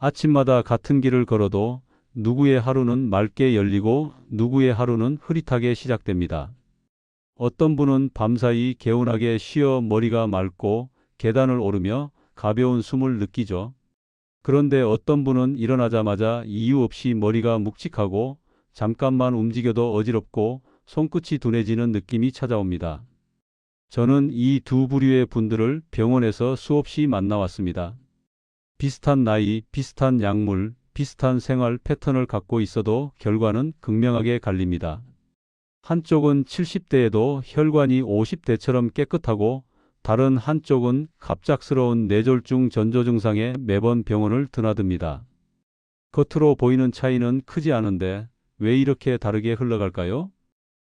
아침마다 같은 길을 걸어도 누구의 하루는 맑게 열리고 누구의 하루는 흐릿하게 시작됩니다. 어떤 분은 밤사이 개운하게 쉬어 머리가 맑고 계단을 오르며 가벼운 숨을 느끼죠. 그런데 어떤 분은 일어나자마자 이유 없이 머리가 묵직하고 잠깐만 움직여도 어지럽고 손끝이 둔해지는 느낌이 찾아옵니다. 저는 이 두 부류의 분들을 병원에서 수없이 만나왔습니다. 비슷한 나이, 비슷한 약물, 비슷한 생활 패턴을 갖고 있어도 결과는 극명하게 갈립니다. 한쪽은 70대에도 혈관이 50대처럼 깨끗하고 다른 한쪽은 갑작스러운 뇌졸중 전조 증상에 매번 병원을 드나듭니다. 겉으로 보이는 차이는 크지 않은데 왜 이렇게 다르게 흘러갈까요?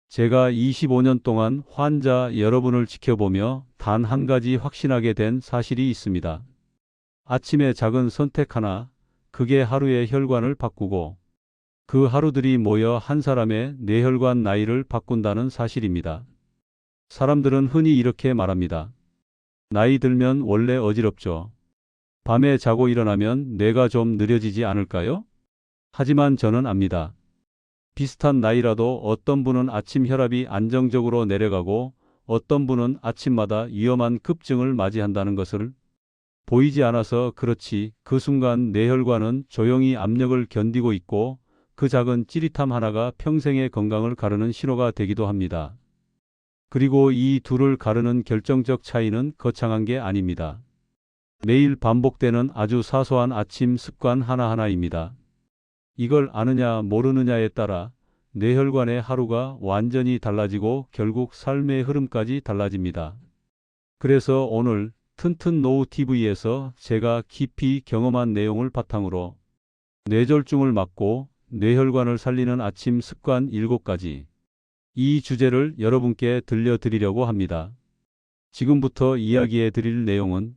제가 25년 동안 환자 여러분을 지켜보며 단 한 가지 확신하게 된 사실이 있습니다. 아침에 작은 선택 하나, 그게 하루의 혈관을 바꾸고 그 하루들이 모여 한 사람의 뇌혈관 나이를 바꾼다는 사실입니다. 사람들은 흔히 이렇게 말합니다. 나이 들면 원래 어지럽죠. 밤에 자고 일어나면 뇌가 좀 느려지지 않을까요? 하지만 저는 압니다. 비슷한 나이라도 어떤 분은 아침 혈압이 안정적으로 내려가고 어떤 분은 아침마다 위험한 급증을 맞이한다는 것을 보이지 않아서 그렇지 그 순간 뇌혈관은 조용히 압력을 견디고 있고 그 작은 찌릿함 하나가 평생의 건강을 가르는 신호가 되기도 합니다. 그리고 이 둘을 가르는 결정적 차이는 거창한 게 아닙니다. 매일 반복되는 아주 사소한 아침 습관 하나하나입니다. 이걸 아느냐 모르느냐에 따라 뇌혈관의 하루가 완전히 달라지고 결국 삶의 흐름까지 달라집니다. 그래서 오늘 튼튼 노후 TV에서 제가 깊이 경험한 내용을 바탕으로 뇌졸중을 막고 뇌혈관을 살리는 아침 습관 7가지, 이 주제를 여러분께 들려드리려고 합니다. 지금부터 이야기해 드릴 내용은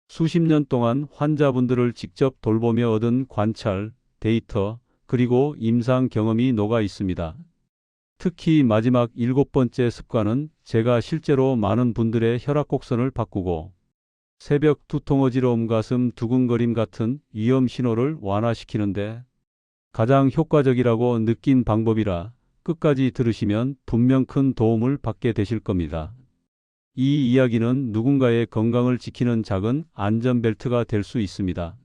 수십 년 동안 환자분들을 직접 돌보며 얻은 관찰, 데이터, 그리고 임상 경험이 녹아 있습니다. 특히 마지막 7번째 습관은 제가 실제로 많은 분들의 혈압 곡선을 바꾸고 새벽 두통 어지러움 가슴 두근거림 같은 위험 신호를 완화시키는데 가장 효과적이라고 느낀 방법이라 끝까지 들으시면 분명 큰 도움을 받게 되실 겁니다. 이 이야기는 누군가의 건강을 지키는 작은 안전벨트가 될 수 있습니다.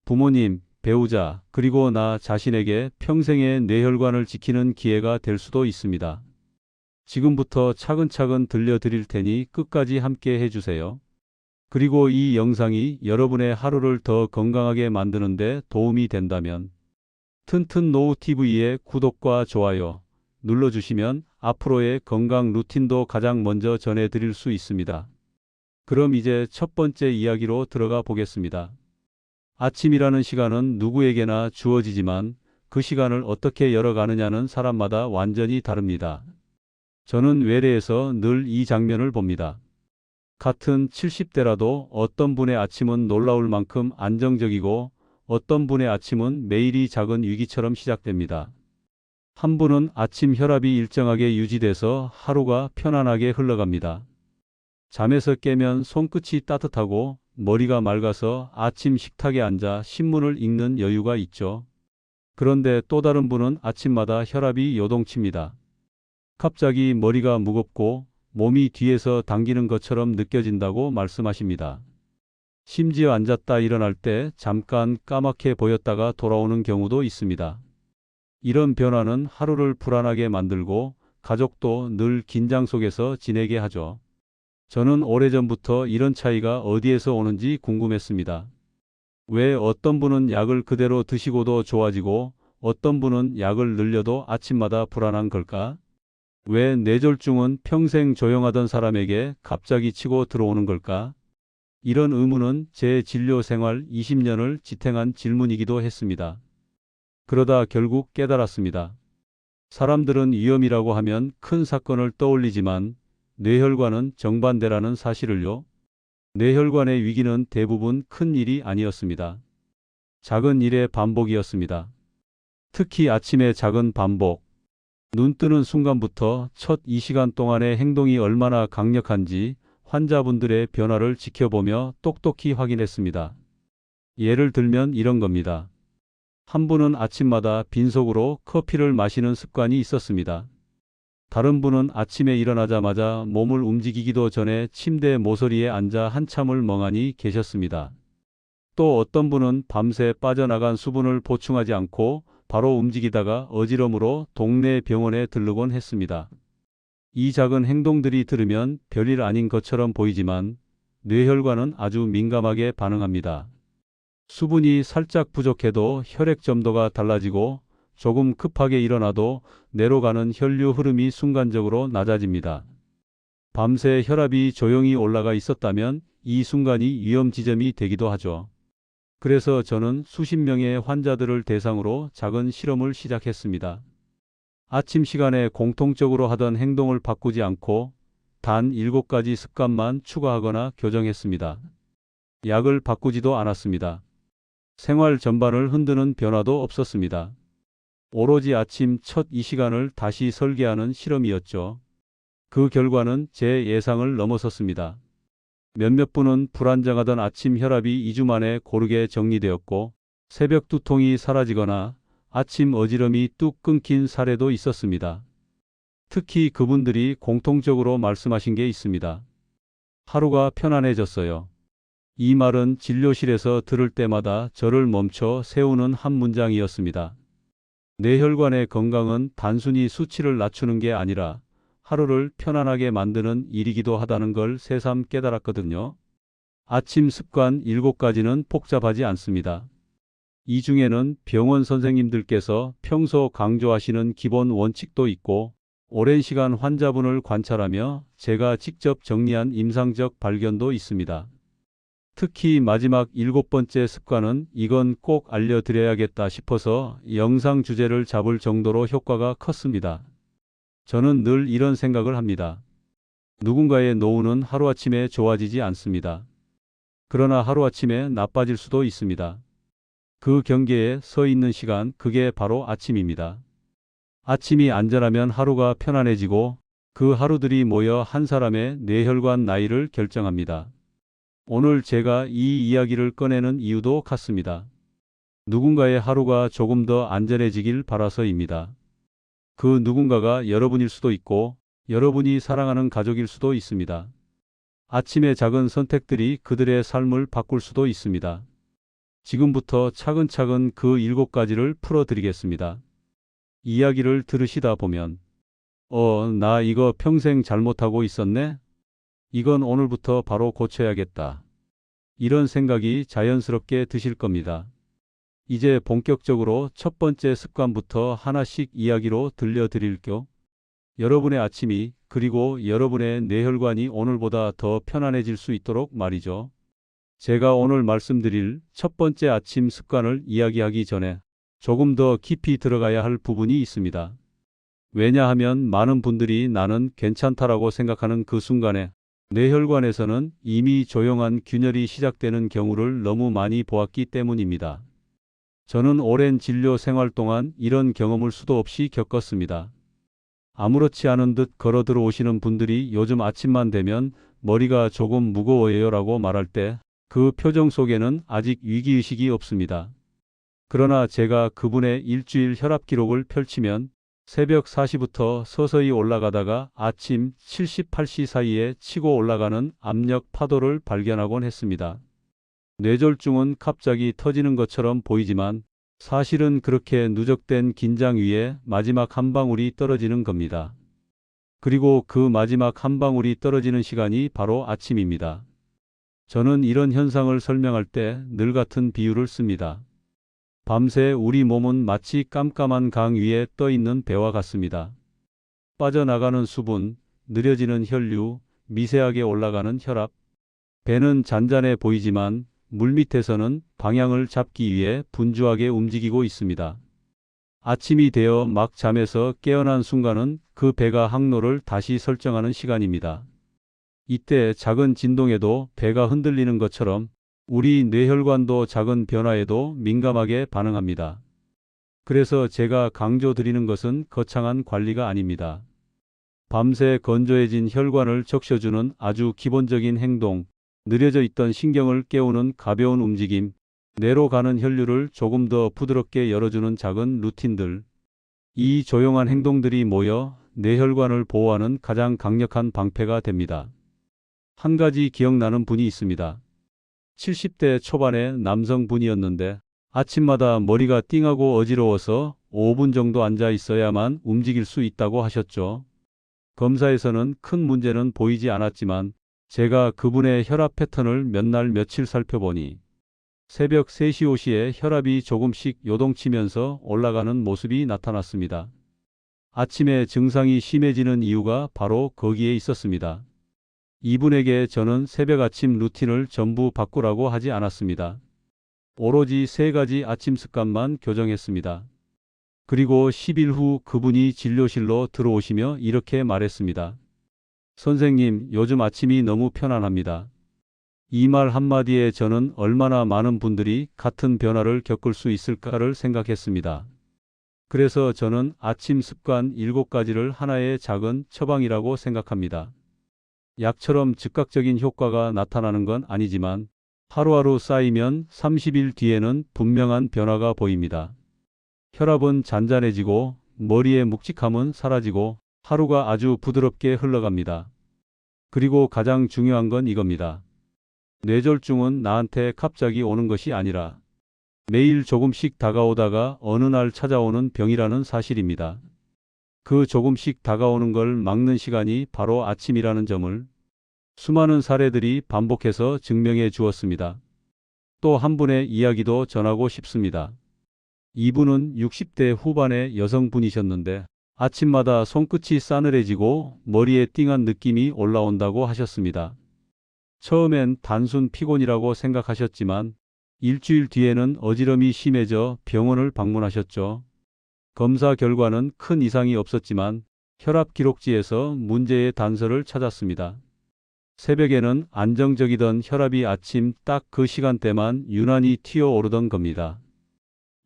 부모님, 배우자, 그리고 나 자신에게 평생의 뇌혈관을 지키는 기회가 될 수도 있습니다. 지금부터 차근차근 들려드릴 테니 끝까지 함께 해주세요. 그리고 이 영상이 여러분의 하루를 더 건강하게 만드는 데 도움이 된다면 튼튼 노후 TV의 구독과 좋아요 눌러주시면 앞으로의 건강 루틴도 가장 먼저 전해드릴 수 있습니다. 그럼 이제 첫 번째 이야기로 들어가 보겠습니다. 아침이라는 시간은 누구에게나 주어지지만 그 시간을 어떻게 열어가느냐는 사람마다 완전히 다릅니다. 저는 외래에서 늘 이 장면을 봅니다. 같은 70대라도 어떤 분의 아침은 놀라울 만큼 안정적이고 어떤 분의 아침은 매일이 작은 위기처럼 시작됩니다. 한 분은 아침 혈압이 일정하게 유지돼서 하루가 편안하게 흘러갑니다. 잠에서 깨면 손끝이 따뜻하고 머리가 맑아서 아침 식탁에 앉아 신문을 읽는 여유가 있죠. 그런데 또 다른 분은 아침마다 혈압이 요동칩니다. 갑자기 머리가 무겁고 몸이 뒤에서 당기는 것처럼 느껴진다고 말씀하십니다. 심지어 앉았다 일어날 때 잠깐 까맣게 보였다가 돌아오는 경우도 있습니다. 이런 변화는 하루를 불안하게 만들고 가족도 늘 긴장 속에서 지내게 하죠. 저는 오래전부터 이런 차이가 어디에서 오는지 궁금했습니다. 왜 어떤 분은 약을 그대로 드시고도 좋아지고 어떤 분은 약을 늘려도 아침마다 불안한 걸까? 왜 뇌졸중은 평생 조용하던 사람에게 갑자기 치고 들어오는 걸까? 이런 의문은 제 진료 생활 20년을 지탱한 질문이기도 했습니다. 그러다 결국 깨달았습니다. 사람들은 위험이라고 하면 큰 사건을 떠올리지만 뇌혈관은 정반대라는 사실을요. 뇌혈관의 위기는 대부분 큰 일이 아니었습니다. 작은 일의 반복이었습니다. 특히 아침의 작은 반복. 눈 뜨는 순간부터 첫 2시간 동안의 행동이 얼마나 강력한지 환자분들의 변화를 지켜보며 똑똑히 확인했습니다. 예를 들면 이런 겁니다. 한 분은 아침마다 빈속으로 커피를 마시는 습관이 있었습니다. 다른 분은 아침에 일어나자마자 몸을 움직이기도 전에 침대 모서리에 앉아 한참을 멍하니 계셨습니다. 또 어떤 분은 밤새 빠져나간 수분을 보충하지 않고 바로 움직이다가 어지럼으로 동네 병원에 들르곤 했습니다. 이 작은 행동들이 들으면 별일 아닌 것처럼 보이지만 뇌혈관은 아주 민감하게 반응합니다. 수분이 살짝 부족해도 혈액 점도가 달라지고 조금 급하게 일어나도 뇌로 가는 혈류 흐름이 순간적으로 낮아집니다. 밤새 혈압이 조용히 올라가 있었다면 이 순간이 위험 지점이 되기도 하죠. 그래서 저는 수십 명의 환자들을 대상으로 작은 실험을 시작했습니다. 아침 시간에 공통적으로 하던 행동을 바꾸지 않고 단 7가지 습관만 추가하거나 교정했습니다. 약을 바꾸지도 않았습니다. 생활 전반을 흔드는 변화도 없었습니다. 오로지 아침 첫 이 시간을 다시 설계하는 실험이었죠. 그 결과는 제 예상을 넘어섰습니다. 몇몇 분은 불안정하던 아침 혈압이 2주 만에 고르게 정리되었고 새벽 두통이 사라지거나 아침 어지럼이 뚝 끊긴 사례도 있었습니다. 특히 그분들이 공통적으로 말씀하신 게 있습니다. 하루가 편안해졌어요. 이 말은 진료실에서 들을 때마다 저를 멈춰 세우는 한 문장이었습니다. 뇌혈관의 건강은 단순히 수치를 낮추는 게 아니라 하루를 편안하게 만드는 일이기도 하다는 걸 새삼 깨달았거든요. 아침 습관 7가지는 복잡하지 않습니다. 이 중에는 병원 선생님들께서 평소 강조하시는 기본 원칙도 있고 오랜 시간 환자분을 관찰하며 제가 직접 정리한 임상적 발견도 있습니다. 특히 마지막 7번째 습관은 이건 꼭 알려드려야겠다 싶어서 영상 주제를 잡을 정도로 효과가 컸습니다. 저는 늘 이런 생각을 합니다. 누군가의 노후는 하루아침에 좋아지지 않습니다. 그러나 하루아침에 나빠질 수도 있습니다. 그 경계에 서 있는 시간, 그게 바로 아침입니다. 아침이 안전하면 하루가 편안해지고 그 하루들이 모여 한 사람의 뇌혈관 나이를 결정합니다. 오늘 제가 이 이야기를 꺼내는 이유도 같습니다. 누군가의 하루가 조금 더 안전해지길 바라서입니다. 그 누군가가 여러분일 수도 있고 여러분이 사랑하는 가족일 수도 있습니다. 아침의 작은 선택들이 그들의 삶을 바꿀 수도 있습니다. 지금부터 차근차근 그 7가지를 풀어드리겠습니다. 이야기를 들으시다 보면 나 이거 평생 잘못하고 있었네? 이건 오늘부터 바로 고쳐야겠다. 이런 생각이 자연스럽게 드실 겁니다. 이제 본격적으로 첫 번째 습관부터 하나씩 이야기로 들려드릴게요. 여러분의 아침이 그리고 여러분의 뇌혈관이 오늘보다 더 편안해질 수 있도록 말이죠. 제가 오늘 말씀드릴 첫 번째 아침 습관을 이야기하기 전에 조금 더 깊이 들어가야 할 부분이 있습니다. 왜냐하면 많은 분들이 나는 괜찮다라고 생각하는 그 순간에 뇌혈관에서는 이미 조용한 균열이 시작되는 경우를 너무 많이 보았기 때문입니다. 저는 오랜 진료 생활 동안 이런 경험을 수도 없이 겪었습니다. 아무렇지 않은 듯 걸어 들어오시는 분들이 요즘 아침만 되면 머리가 조금 무거워요 라고 말할 때 그 표정 속에는 아직 위기의식이 없습니다. 그러나 제가 그분의 일주일 혈압 기록을 펼치면 새벽 4시부터 서서히 올라가다가 아침 78시 사이에 치고 올라가는 압력 파도를 발견하곤 했습니다. 뇌졸중은 갑자기 터지는 것처럼 보이지만 사실은 그렇게 누적된 긴장 위에 마지막 한 방울이 떨어지는 겁니다. 그리고 그 마지막 한 방울이 떨어지는 시간이 바로 아침입니다. 저는 이런 현상을 설명할 때 늘 같은 비유를 씁니다. 밤새 우리 몸은 마치 깜깜한 강 위에 떠 있는 배와 같습니다. 빠져나가는 수분, 느려지는 혈류, 미세하게 올라가는 혈압. 배는 잔잔해 보이지만 물밑에서는 방향을 잡기 위해 분주하게 움직이고 있습니다. 아침이 되어 막 잠에서 깨어난 순간은 그 배가 항로를 다시 설정하는 시간입니다. 이때 작은 진동에도 배가 흔들리는 것처럼 우리 뇌혈관도 작은 변화에도 민감하게 반응합니다. 그래서 제가 강조드리는 것은 거창한 관리가 아닙니다. 밤새 건조해진 혈관을 적셔주는 아주 기본적인 행동, 느려져 있던 신경을 깨우는 가벼운 움직임, 뇌로 가는 혈류를 조금 더 부드럽게 열어주는 작은 루틴들. 이 조용한 행동들이 모여 뇌혈관을 보호하는 가장 강력한 방패가 됩니다. 한 가지 기억나는 분이 있습니다. 70대 초반의 남성분이었는데 아침마다 머리가 띵하고 어지러워서 5분 정도 앉아 있어야만 움직일 수 있다고 하셨죠. 검사에서는 큰 문제는 보이지 않았지만 제가 그분의 혈압 패턴을 몇 날 며칠 살펴보니 새벽 3시 5시에 혈압이 조금씩 요동치면서 올라가는 모습이 나타났습니다. 아침에 증상이 심해지는 이유가 바로 거기에 있었습니다. 이분에게 저는 새벽 아침 루틴을 전부 바꾸라고 하지 않았습니다. 오로지 3가지 아침 습관만 교정했습니다. 그리고 10일 후 그분이 진료실로 들어오시며 이렇게 말했습니다. 선생님, 요즘 아침이 너무 편안합니다. 이 말 한마디에 저는 얼마나 많은 분들이 같은 변화를 겪을 수 있을까를 생각했습니다. 그래서 저는 아침 습관 7가지를 하나의 작은 처방이라고 생각합니다. 약처럼 즉각적인 효과가 나타나는 건 아니지만 하루하루 쌓이면 30일 뒤에는 분명한 변화가 보입니다. 혈압은 잔잔해지고 머리의 묵직함은 사라지고 하루가 아주 부드럽게 흘러갑니다. 그리고 가장 중요한 건 이겁니다. 뇌졸중은 나한테 갑자기 오는 것이 아니라 매일 조금씩 다가오다가 어느 날 찾아오는 병이라는 사실입니다. 그 조금씩 다가오는 걸 막는 시간이 바로 아침이라는 점을 수많은 사례들이 반복해서 증명해 주었습니다. 또 한 분의 이야기도 전하고 싶습니다. 이분은 60대 후반의 여성분이셨는데 아침마다 손끝이 싸늘해지고 머리에 띵한 느낌이 올라온다고 하셨습니다. 처음엔 단순 피곤이라고 생각하셨지만 일주일 뒤에는 어지럼이 심해져 병원을 방문하셨죠. 검사 결과는 큰 이상이 없었지만 혈압 기록지에서 문제의 단서를 찾았습니다. 새벽에는 안정적이던 혈압이 아침 딱 그 시간대만 유난히 튀어오르던 겁니다.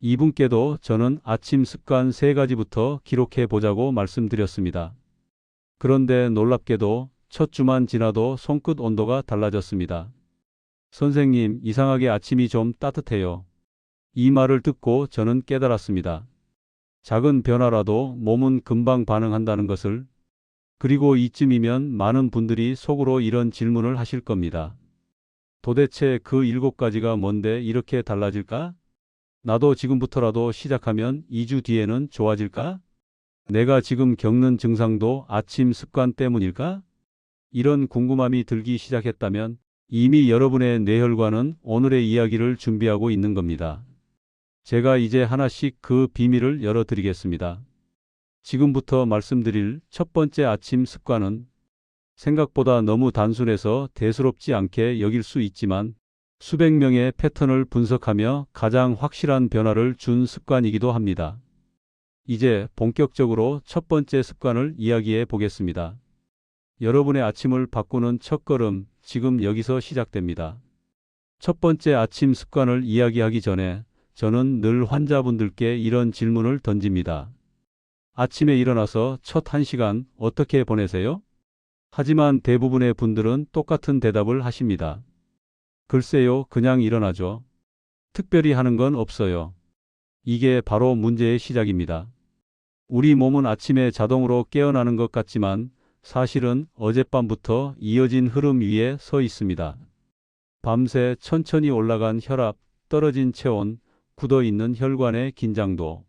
이분께도 저는 아침 습관 3가지부터 기록해 보자고 말씀드렸습니다. 그런데 놀랍게도 첫 주만 지나도 손끝 온도가 달라졌습니다. 선생님, 이상하게 아침이 좀 따뜻해요. 이 말을 듣고 저는 깨달았습니다. 작은 변화라도 몸은 금방 반응한다는 것을. 그리고 이쯤이면 많은 분들이 속으로 이런 질문을 하실 겁니다. 도대체 그 7가지가 뭔데 이렇게 달라질까? 나도 지금부터라도 시작하면 2주 뒤에는 좋아질까? 내가 지금 겪는 증상도 아침 습관 때문일까? 이런 궁금함이 들기 시작했다면 이미 여러분의 뇌혈관은 오늘의 이야기를 준비하고 있는 겁니다. 제가 이제 하나씩 그 비밀을 열어드리겠습니다. 지금부터 말씀드릴 첫 번째 아침 습관은 생각보다 너무 단순해서 대수롭지 않게 여길 수 있지만 수백 명의 패턴을 분석하며 가장 확실한 변화를 준 습관이기도 합니다. 이제 본격적으로 첫 번째 습관을 이야기해 보겠습니다. 여러분의 아침을 바꾸는 첫걸음, 지금 여기서 시작됩니다. 첫 번째 아침 습관을 이야기하기 전에 저는 늘 환자분들께 이런 질문을 던집니다. 아침에 일어나서 첫 1시간 어떻게 보내세요? 하지만 대부분의 분들은 똑같은 대답을 하십니다. 글쎄요, 그냥 일어나죠. 특별히 하는 건 없어요. 이게 바로 문제의 시작입니다. 우리 몸은 아침에 자동으로 깨어나는 것 같지만 사실은 어젯밤부터 이어진 흐름 위에 서 있습니다. 밤새 천천히 올라간 혈압, 떨어진 체온, 굳어있는 혈관의 긴장도.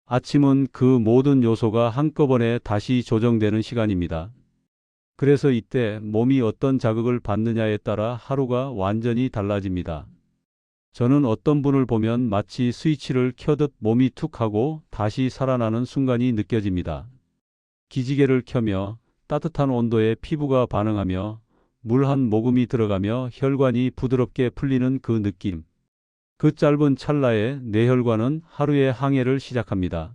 아침은 그 모든 요소가 한꺼번에 다시 조정되는 시간입니다. 그래서 이때 몸이 어떤 자극을 받느냐에 따라 하루가 완전히 달라집니다. 저는 어떤 분을 보면 마치 스위치를 켜듯 몸이 툭 하고 다시 살아나는 순간이 느껴집니다. 기지개를 켜며 따뜻한 온도에 피부가 반응하며 물 한 모금이 들어가며 혈관이 부드럽게 풀리는 그 느낌. 그 짧은 찰나에 뇌혈관은 하루의 항해를 시작합니다.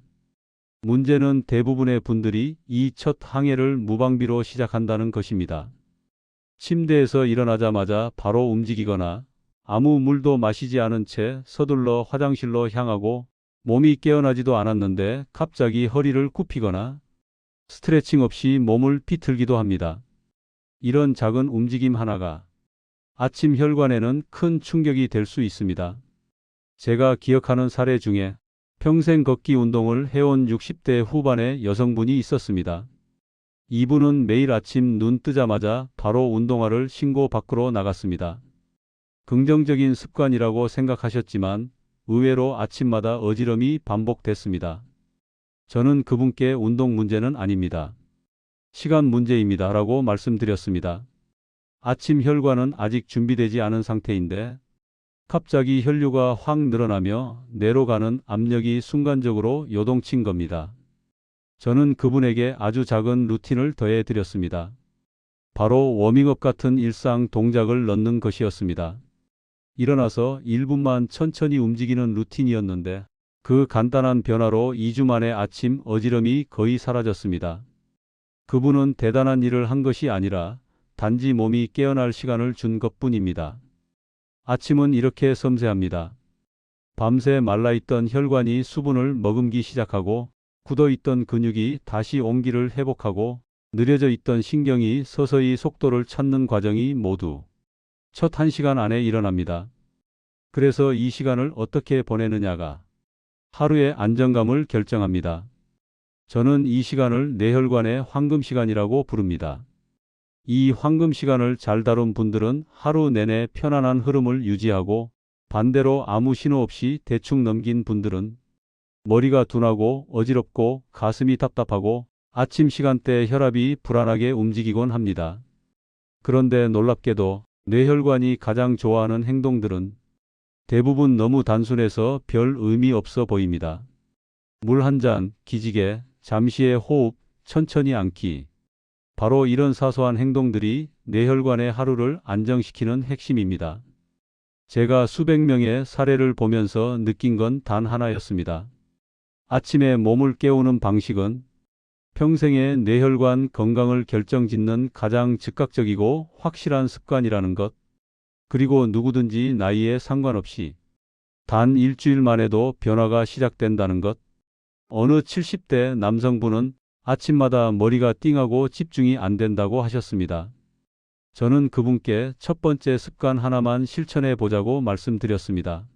문제는 대부분의 분들이 이 첫 항해를 무방비로 시작한다는 것입니다. 침대에서 일어나자마자 바로 움직이거나 아무 물도 마시지 않은 채 서둘러 화장실로 향하고 몸이 깨어나지도 않았는데 갑자기 허리를 굽히거나 스트레칭 없이 몸을 비틀기도 합니다. 이런 작은 움직임 하나가 아침 혈관에는 큰 충격이 될 수 있습니다. 제가 기억하는 사례 중에 평생 걷기 운동을 해온 60대 후반의 여성분이 있었습니다. 이분은 매일 아침 눈 뜨자마자 바로 운동화를 신고 밖으로 나갔습니다. 긍정적인 습관이라고 생각하셨지만 의외로 아침마다 어지럼이 반복됐습니다. 저는 그분께 운동 문제는 아닙니다. 시간 문제입니다. 라고 말씀드렸습니다. 아침 혈관은 아직 준비되지 않은 상태인데 갑자기 혈류가 확 늘어나며 뇌로 가는 압력이 순간적으로 요동친 겁니다. 저는 그분에게 아주 작은 루틴을 더해 드렸습니다. 바로 워밍업 같은 일상 동작을 넣는 것이었습니다. 일어나서 1분만 천천히 움직이는 루틴이었는데 그 간단한 변화로 2주 만에 아침 어지럼이 거의 사라졌습니다. 그분은 대단한 일을 한 것이 아니라 단지 몸이 깨어날 시간을 준 것뿐입니다. 아침은 이렇게 섬세합니다. 밤새 말라있던 혈관이 수분을 머금기 시작하고 굳어있던 근육이 다시 온기를 회복하고 느려져 있던 신경이 서서히 속도를 찾는 과정이 모두 첫 1시간 안에 일어납니다. 그래서 이 시간을 어떻게 보내느냐가 하루의 안정감을 결정합니다. 저는 이 시간을 뇌혈관의 황금 시간이라고 부릅니다. 이 황금 시간을 잘 다룬 분들은 하루 내내 편안한 흐름을 유지하고 반대로 아무 신호 없이 대충 넘긴 분들은 머리가 둔하고 어지럽고 가슴이 답답하고 아침 시간대 혈압이 불안하게 움직이곤 합니다. 그런데 놀랍게도 뇌혈관이 가장 좋아하는 행동들은 대부분 너무 단순해서 별 의미 없어 보입니다. 물 한 잔, 기지개, 잠시의 호흡, 천천히 앉기. 바로 이런 사소한 행동들이 뇌혈관의 하루를 안정시키는 핵심입니다. 제가 수백 명의 사례를 보면서 느낀 건 단 하나였습니다. 아침에 몸을 깨우는 방식은 평생의 뇌혈관 건강을 결정짓는 가장 즉각적이고 확실한 습관이라는 것. 그리고 누구든지 나이에 상관없이 단 일주일 만에도 변화가 시작된다는 것. 어느 70대 남성분은 아침마다 머리가 띵하고 집중이 안 된다고 하셨습니다. 저는 그분께 첫 번째 습관 하나만 실천해 보자고 말씀드렸습니다.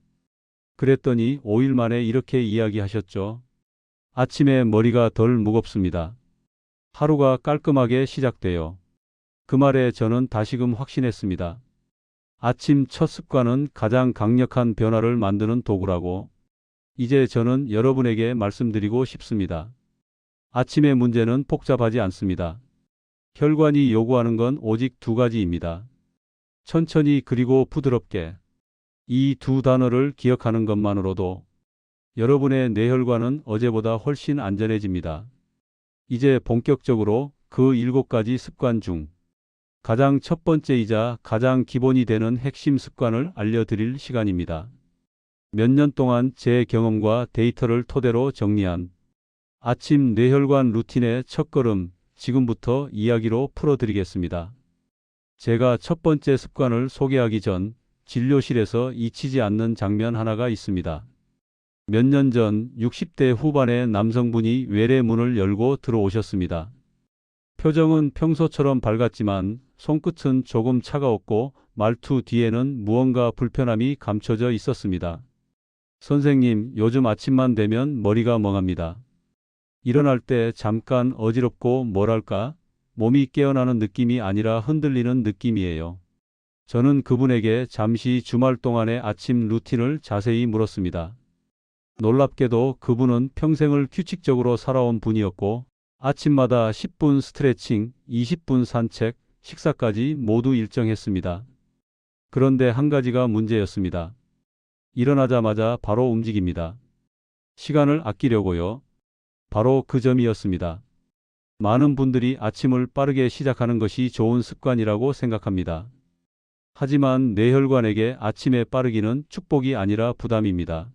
그랬더니 5일 만에 이렇게 이야기하셨죠. 아침에 머리가 덜 무겁습니다. 하루가 깔끔하게 시작돼요. 그 말에 저는 다시금 확신했습니다. 아침 첫 습관은 가장 강력한 변화를 만드는 도구라고. 이제 저는 여러분에게 말씀드리고 싶습니다. 아침의 문제는 복잡하지 않습니다. 혈관이 요구하는 건 오직 두 가지입니다. 천천히 그리고 부드럽게. 이 두 단어를 기억하는 것만으로도 여러분의 뇌혈관은 어제보다 훨씬 안전해집니다. 이제 본격적으로 그 7가지 습관 중 가장 첫 번째이자 가장 기본이 되는 핵심 습관을 알려드릴 시간입니다. 몇 년 동안 제 경험과 데이터를 토대로 정리한 아침 뇌혈관 루틴의 첫걸음, 지금부터 이야기로 풀어드리겠습니다. 제가 첫 번째 습관을 소개하기 전 진료실에서 잊히지 않는 장면 하나가 있습니다. 몇 년 전 60대 후반의 남성분이 외래 문을 열고 들어오셨습니다. 표정은 평소처럼 밝았지만 손끝은 조금 차가웠고 말투 뒤에는 무언가 불편함이 감춰져 있었습니다. 선생님, 요즘 아침만 되면 머리가 멍합니다. 일어날 때 잠깐 어지럽고 뭐랄까, 몸이 깨어나는 느낌이 아니라 흔들리는 느낌이에요. 저는 그분에게 잠시 주말 동안의 아침 루틴을 자세히 물었습니다. 놀랍게도 그분은 평생을 규칙적으로 살아온 분이었고 아침마다 10분 스트레칭, 20분 산책, 식사까지 모두 일정했습니다. 그런데 한 가지가 문제였습니다. 일어나자마자 바로 움직입니다. 시간을 아끼려고요. 바로 그 점이었습니다. 많은 분들이 아침을 빠르게 시작하는 것이 좋은 습관이라고 생각합니다. 하지만 뇌혈관에게 아침에 빠르기는 축복이 아니라 부담입니다.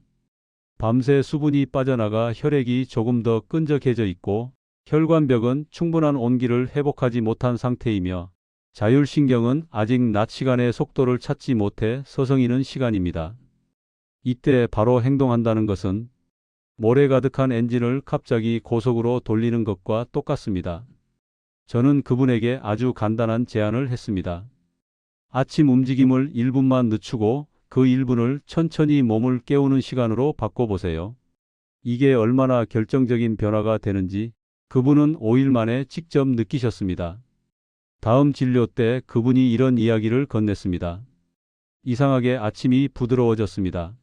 밤새 수분이 빠져나가 혈액이 조금 더 끈적해져 있고 혈관벽은 충분한 온기를 회복하지 못한 상태이며 자율신경은 아직 낮 시간의 속도를 찾지 못해 서성이는 시간입니다. 이때 바로 행동한다는 것은 모래 가득한 엔진을 갑자기 고속으로 돌리는 것과 똑같습니다. 저는 그분에게 아주 간단한 제안을 했습니다. 아침 움직임을 1분만 늦추고 그 1분을 천천히 몸을 깨우는 시간으로 바꿔보세요. 이게 얼마나 결정적인 변화가 되는지 그분은 5일 만에 직접 느끼셨습니다. 다음 진료 때 그분이 이런 이야기를 건넸습니다. 이상하게 아침이 부드러워졌습니다.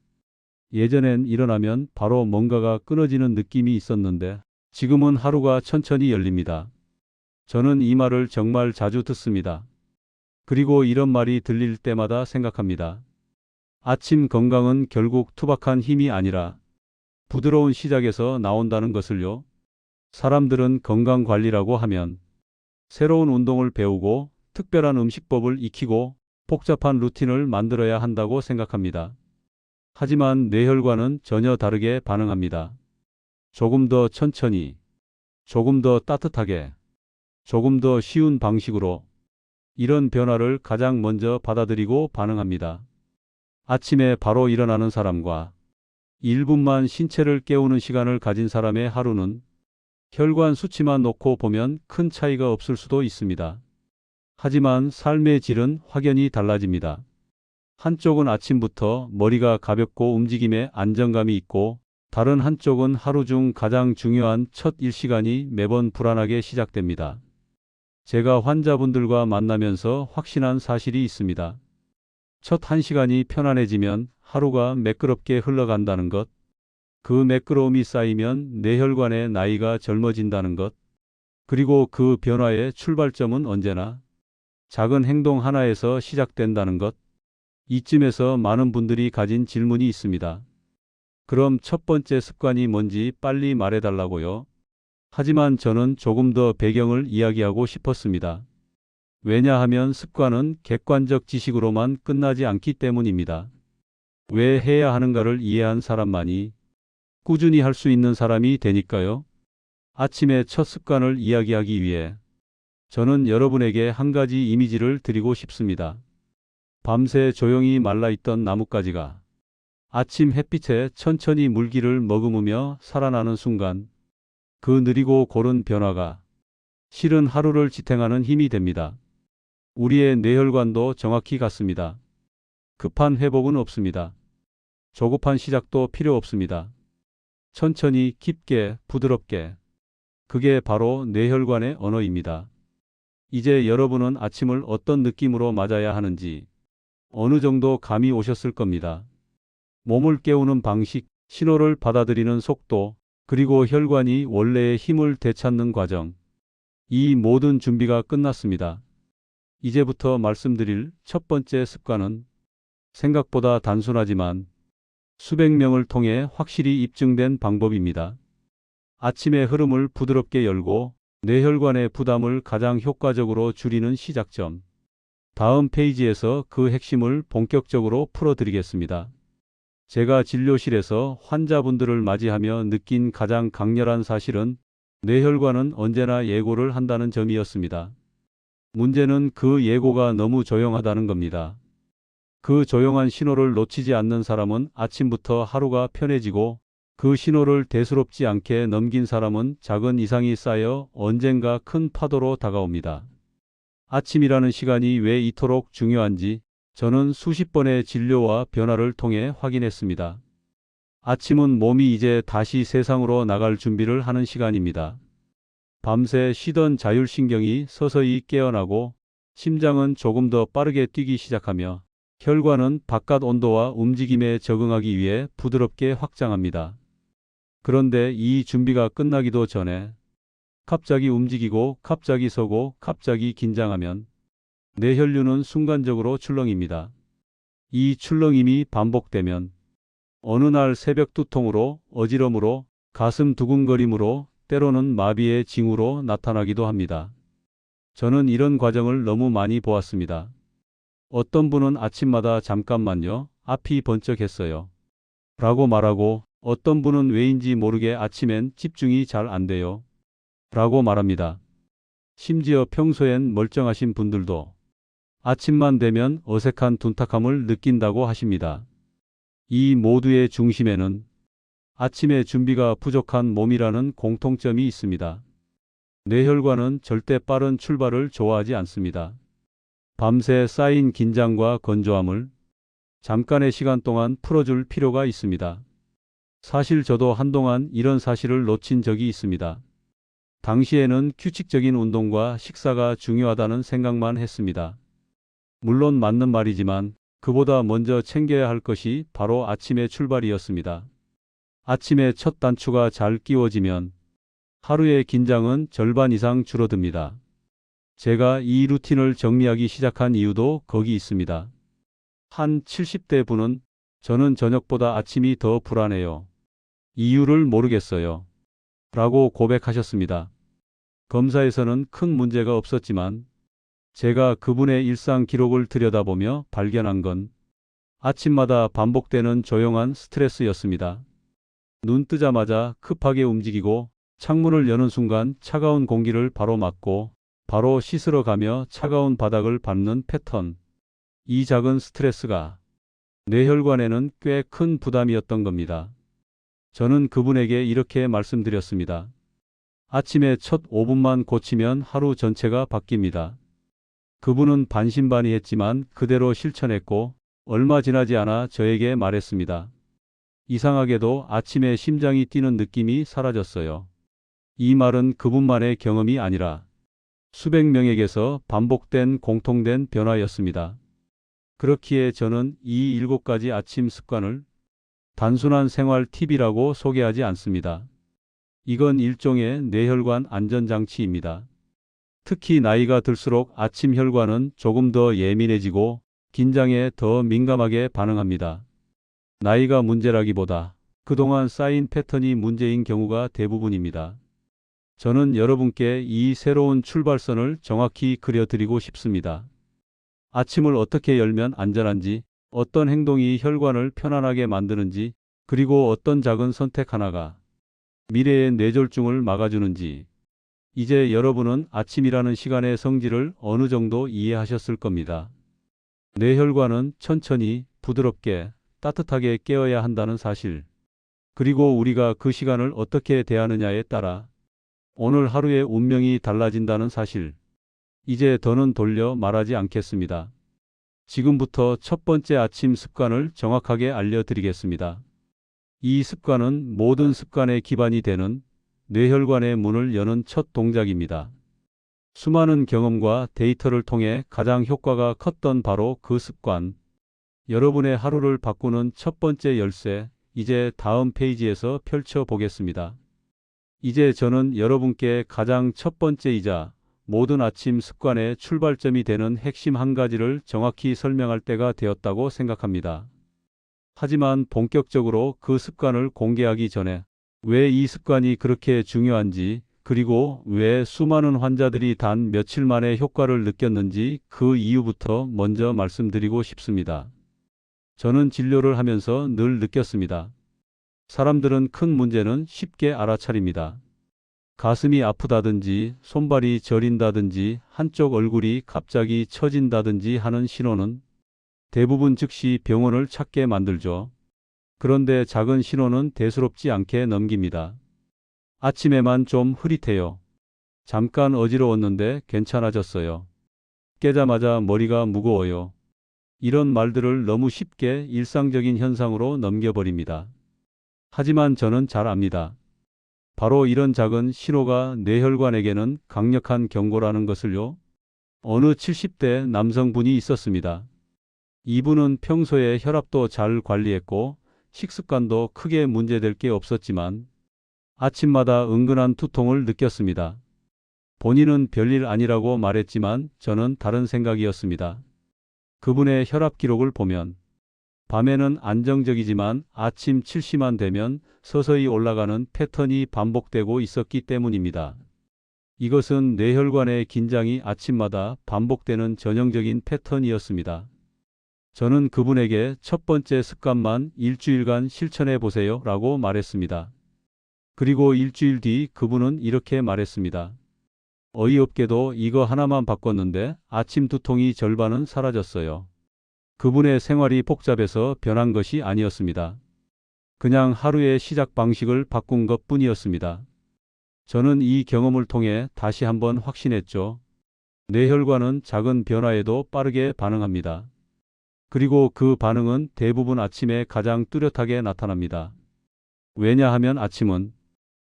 예전엔 일어나면 바로 뭔가가 끊어지는 느낌이 있었는데 지금은 하루가 천천히 열립니다. 저는 이 말을 정말 자주 듣습니다. 그리고 이런 말이 들릴 때마다 생각합니다. 아침 건강은 결국 투박한 힘이 아니라 부드러운 시작에서 나온다는 것을요. 사람들은 건강 관리라고 하면 새로운 운동을 배우고 특별한 음식법을 익히고 복잡한 루틴을 만들어야 한다고 생각합니다. 하지만 뇌혈관은 전혀 다르게 반응합니다. 조금 더 천천히, 조금 더 따뜻하게, 조금 더 쉬운 방식으로 이런 변화를 가장 먼저 받아들이고 반응합니다. 아침에 바로 일어나는 사람과 1분만 신체를 깨우는 시간을 가진 사람의 하루는 혈관 수치만 놓고 보면 큰 차이가 없을 수도 있습니다. 하지만 삶의 질은 확연히 달라집니다. 한쪽은 아침부터 머리가 가볍고 움직임에 안정감이 있고 다른 한쪽은 하루 중 가장 중요한 첫 일시간이 매번 불안하게 시작됩니다. 제가 환자분들과 만나면서 확신한 사실이 있습니다. 첫 1시간이 편안해지면 하루가 매끄럽게 흘러간다는 것, 그 매끄러움이 쌓이면 뇌혈관의 나이가 젊어진다는 것, 그리고 그 변화의 출발점은 언제나 작은 행동 하나에서 시작된다는 것, 이쯤에서 많은 분들이 가진 질문이 있습니다. 그럼 첫 번째 습관이 뭔지 빨리 말해달라고요. 하지만 저는 조금 더 배경을 이야기하고 싶었습니다. 왜냐하면 습관은 객관적 지식으로만 끝나지 않기 때문입니다. 왜 해야 하는가를 이해한 사람만이 꾸준히 할 수 있는 사람이 되니까요. 아침의 첫 습관을 이야기하기 위해 저는 여러분에게 한 가지 이미지를 드리고 싶습니다. 밤새 조용히 말라있던 나뭇가지가 아침 햇빛에 천천히 물기를 머금으며 살아나는 순간 그 느리고 고른 변화가 실은 하루를 지탱하는 힘이 됩니다. 우리의 뇌혈관도 정확히 같습니다. 급한 회복은 없습니다. 조급한 시작도 필요 없습니다. 천천히 깊게 부드럽게 그게 바로 뇌혈관의 언어입니다. 이제 여러분은 아침을 어떤 느낌으로 맞아야 하는지 어느 정도 감이 오셨을 겁니다. 몸을 깨우는 방식, 신호를 받아들이는 속도, 그리고 혈관이 원래의 힘을 되찾는 과정. 이 모든 준비가 끝났습니다. 이제부터 말씀드릴 첫 번째 습관은 생각보다 단순하지만 수백 명을 통해 확실히 입증된 방법입니다. 아침의 흐름을 부드럽게 열고 뇌혈관의 부담을 가장 효과적으로 줄이는 시작점. 다음 페이지에서 그 핵심을 본격적으로 풀어드리겠습니다. 제가 진료실에서 환자분들을 맞이하며 느낀 가장 강렬한 사실은 뇌혈관은 언제나 예고를 한다는 점이었습니다. 문제는 그 예고가 너무 조용하다는 겁니다. 그 조용한 신호를 놓치지 않는 사람은 아침부터 하루가 편해지고 그 신호를 대수롭지 않게 넘긴 사람은 작은 이상이 쌓여 언젠가 큰 파도로 다가옵니다. 아침이라는 시간이 왜 이토록 중요한지 저는 수십 번의 진료와 변화를 통해 확인했습니다. 아침은 몸이 이제 다시 세상으로 나갈 준비를 하는 시간입니다. 밤새 쉬던 자율신경이 서서히 깨어나고 심장은 조금 더 빠르게 뛰기 시작하며 혈관은 바깥 온도와 움직임에 적응하기 위해 부드럽게 확장합니다. 그런데 이 준비가 끝나기도 전에 갑자기 움직이고 갑자기 서고 갑자기 긴장하면 뇌혈류는 순간적으로 출렁입니다. 이 출렁임이 반복되면 어느 날 새벽 두통으로, 어지럼으로, 가슴 두근거림으로, 때로는 마비의 징후로 나타나기도 합니다. 저는 이런 과정을 너무 많이 보았습니다. 어떤 분은 아침마다 잠깐만요, 앞이 번쩍했어요 라고 말하고 어떤 분은 왜인지 모르게 아침엔 집중이 잘 안 돼요 라고 말합니다. 심지어 평소엔 멀쩡하신 분들도 아침만 되면 어색한 둔탁함을 느낀다고 하십니다. 이 모두의 중심에는 아침의 준비가 부족한 몸이라는 공통점이 있습니다. 뇌혈관은 절대 빠른 출발을 좋아하지 않습니다. 밤새 쌓인 긴장과 건조함을 잠깐의 시간 동안 풀어줄 필요가 있습니다. 사실 저도 한동안 이런 사실을 놓친 적이 있습니다. 당시에는 규칙적인 운동과 식사가 중요하다는 생각만 했습니다. 물론 맞는 말이지만 그보다 먼저 챙겨야 할 것이 바로 아침의 출발이었습니다. 아침에 첫 단추가 잘 끼워지면 하루의 긴장은 절반 이상 줄어듭니다. 제가 이 루틴을 정리하기 시작한 이유도 거기 있습니다. 한 70대 분은 저는 저녁보다 아침이 더 불안해요. 이유를 모르겠어요. 라고 고백하셨습니다. 검사에서는 큰 문제가 없었지만 제가 그분의 일상 기록을 들여다보며 발견한 건 아침마다 반복되는 조용한 스트레스였습니다. 눈 뜨자마자 급하게 움직이고 창문을 여는 순간 차가운 공기를 바로 맞고 바로 씻으러 가며 차가운 바닥을 밟는 패턴. 이 작은 스트레스가 뇌혈관에는 꽤 큰 부담이었던 겁니다. 저는 그분에게 이렇게 말씀드렸습니다. 아침에 첫 5분만 고치면 하루 전체가 바뀝니다. 그분은 반신반의했지만 그대로 실천했고 얼마 지나지 않아 저에게 말했습니다. 이상하게도 아침에 심장이 뛰는 느낌이 사라졌어요. 이 말은 그분만의 경험이 아니라 수백 명에게서 반복된 공통된 변화였습니다. 그렇기에 저는 이 7가지 아침 습관을 단순한 생활 팁이라고 소개하지 않습니다. 이건 일종의 뇌혈관 안전장치입니다. 특히 나이가 들수록 아침 혈관은 조금 더 예민해지고 긴장에 더 민감하게 반응합니다. 나이가 문제라기보다 그동안 쌓인 패턴이 문제인 경우가 대부분입니다. 저는 여러분께 이 새로운 출발선을 정확히 그려드리고 싶습니다. 아침을 어떻게 열면 안전한지, 어떤 행동이 혈관을 편안하게 만드는지, 그리고 어떤 작은 선택 하나가 미래의 뇌졸중을 막아주는지, 이제 여러분은 아침이라는 시간의 성질을 어느 정도 이해하셨을 겁니다. 뇌혈관은 천천히, 부드럽게, 따뜻하게 깨어야 한다는 사실, 그리고 우리가 그 시간을 어떻게 대하느냐에 따라 오늘 하루의 운명이 달라진다는 사실, 이제 더는 돌려 말하지 않겠습니다. 지금부터 첫 번째 아침 습관을 정확하게 알려드리겠습니다. 이 습관은 모든 습관의 기반이 되는 뇌혈관의 문을 여는 첫 동작입니다. 수많은 경험과 데이터를 통해 가장 효과가 컸던 바로 그 습관. 여러분의 하루를 바꾸는 첫 번째 열쇠, 이제 다음 페이지에서 펼쳐보겠습니다. 이제 저는 여러분께 가장 첫 번째이자 모든 아침 습관의 출발점이 되는 핵심 한 가지를 정확히 설명할 때가 되었다고 생각합니다. 하지만 본격적으로 그 습관을 공개하기 전에 왜 이 습관이 그렇게 중요한지, 그리고 왜 수많은 환자들이 단 며칠 만에 효과를 느꼈는지 그 이유부터 먼저 말씀드리고 싶습니다. 저는 진료를 하면서 늘 느꼈습니다. 사람들은 큰 문제는 쉽게 알아차립니다. 가슴이 아프다든지 손발이 저린다든지 한쪽 얼굴이 갑자기 처진다든지 하는 신호는 대부분 즉시 병원을 찾게 만들죠. 그런데 작은 신호는 대수롭지 않게 넘깁니다. 아침에만 좀 흐릿해요. 잠깐 어지러웠는데 괜찮아졌어요. 깨자마자 머리가 무거워요. 이런 말들을 너무 쉽게 일상적인 현상으로 넘겨버립니다. 하지만 저는 잘 압니다. 바로 이런 작은 신호가 뇌혈관에게는 강력한 경고라는 것을요. 어느 70대 남성분이 있었습니다. 이분은 평소에 혈압도 잘 관리했고 식습관도 크게 문제될 게 없었지만 아침마다 은근한 두통을 느꼈습니다. 본인은 별일 아니라고 말했지만 저는 다른 생각이었습니다. 그분의 혈압 기록을 보면 밤에는 안정적이지만 아침 7시만 되면 서서히 올라가는 패턴이 반복되고 있었기 때문입니다. 이것은 뇌혈관의 긴장이 아침마다 반복되는 전형적인 패턴이었습니다. 저는 그분에게 첫 번째 습관만 일주일간 실천해 보세요 라고 말했습니다. 그리고 일주일 뒤 그분은 이렇게 말했습니다. 어이없게도 이거 하나만 바꿨는데 아침 두통이 절반은 사라졌어요. 그분의 생활이 복잡해서 변한 것이 아니었습니다. 그냥 하루의 시작 방식을 바꾼 것 뿐이었습니다. 저는 이 경험을 통해 다시 한번 확신했죠. 뇌혈관은 작은 변화에도 빠르게 반응합니다. 그리고 그 반응은 대부분 아침에 가장 뚜렷하게 나타납니다. 왜냐하면 아침은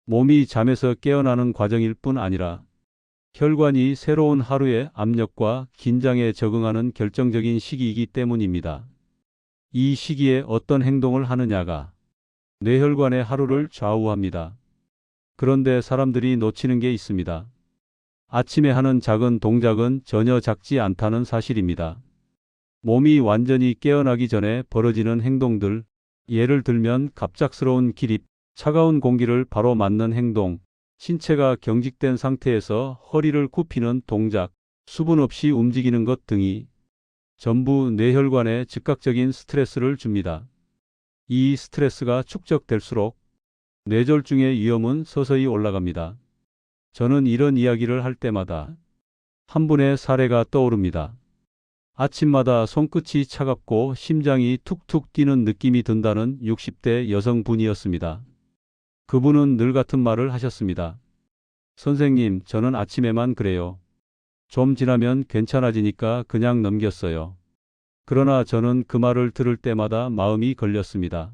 몸이 잠에서 깨어나는 과정일 뿐 아니라 혈관이 새로운 하루의 압력과 긴장에 적응하는 결정적인 시기이기 때문입니다. 이 시기에 어떤 행동을 하느냐가 뇌혈관의 하루를 좌우합니다. 그런데 사람들이 놓치는 게 있습니다. 아침에 하는 작은 동작은 전혀 작지 않다는 사실입니다. 몸이 완전히 깨어나기 전에 벌어지는 행동들, 예를 들면 갑작스러운 기립, 차가운 공기를 바로 맞는 행동, 신체가 경직된 상태에서 허리를 굽히는 동작, 수분 없이 움직이는 것 등이 전부 뇌혈관에 즉각적인 스트레스를 줍니다. 이 스트레스가 축적될수록 뇌졸중의 위험은 서서히 올라갑니다. 저는 이런 이야기를 할 때마다 한 분의 사례가 떠오릅니다. 아침마다 손끝이 차갑고 심장이 툭툭 뛰는 느낌이 든다는 60대 여성분이었습니다. 그분은 늘 같은 말을 하셨습니다. 선생님, 저는 아침에만 그래요. 좀 지나면 괜찮아지니까 그냥 넘겼어요. 그러나 저는 그 말을 들을 때마다 마음이 걸렸습니다.